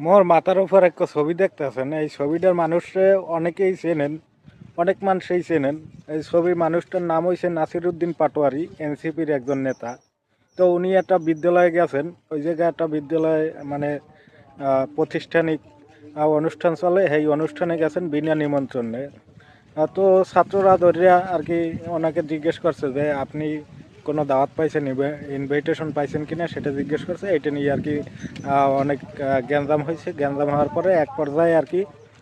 মোর মাথার উপর একটা ছবি দেখতেছেন, এই ছবিটার মানুষে অনেকেই চেনেন, অনেক মানুষই চেনেন। এই ছবির মানুষটার নাম হয়েছে নাসিরউদ্দিন পাটোয়ারি, এনসিপির একজন নেতা। তো উনি একটা বিদ্যালয়ে গেছেন, ওই জায়গায় একটা বিদ্যালয় মানে প্রতিষ্ঠানিক অনুষ্ঠান চলে, সেই অনুষ্ঠানে গেছেন বিনা নিমন্ত্রণে। তো ছাত্ররা ধরিয়া আর কি ওনাকে জিজ্ঞেস করছে যে আপনি কোনো দাওয়াত পাইছেন, ইনভাইটেশন পাইছেন কিনা সেটা জিজ্ঞেস করছে। এটা নিয়ে আর কি অনেক গ্যাঞ্জাম হয়েছে। গ্যাঞ্জাম হওয়ার পরে এক পর্যায়ে আর কি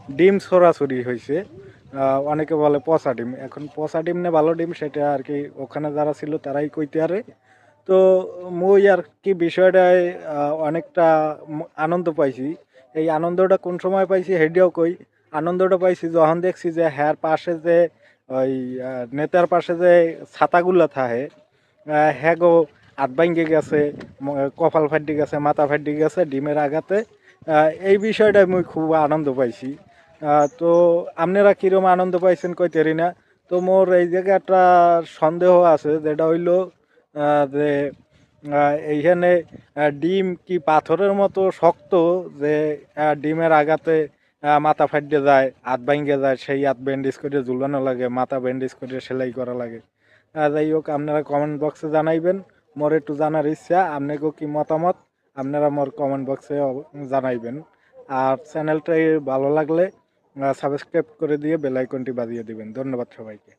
ডিম ছোড়াছুরি হয়েছে। অনেকে বলে পচা ডিম, এখন পচা ডিম না ভালো ডিম সেটা আর কি ওখানে যারা ছিল তারাই কইতে পারে। তো মুই আর কি বিষয়টায় অনেকটা আনন্দ পাইছি। এই আনন্দটা কোন সময় পাইছি হেডিও কই। আনন্দটা পাইছি যখন দেখছি যে হ্যার পাশে যে ওই নেতার পাশে যে ছাতাগুলা থাকে, হ্যাঁ গো হাত ভাঙ্গে গেছে, কপাল ফাটি গেছে, মাথা ফাটি গেছে ডিমের আঘাতে। এই বিষয়টায় মুই খুব আনন্দ পাইছি। তো আপনারা কিরম আনন্দ পাইছেন কইতেরি না। তো মোর এই জায়গায় একটা সন্দেহ আছে, যেটা হইল যে এইখানে ডিম কি পাথরের মতো শক্ত, যে ডিমের আঘাতে মাথা ফাটিয়ে যায়, হাত ভাঙ্গে যায়, সেই হাত ব্যান্ডেজ করে ঝুলানো লাগে, মাথা ব্যান্ডেজ করে সেলাই করা লাগে। যাই হোক, আপনারা কমেন্ট বক্সে জানাইবেন। মোর একটু জানার ইচ্ছা, আপনাকেও কি মতামত আপনারা মোর কমেন্ট বক্সে জানাইবেন। আর চ্যানেলটাই ভালো লাগলে সাবস্ক্রাইব করে দিয়ে বেল আইকনটি বাজিয়ে দিবেন। ধন্যবাদ সবাইকে।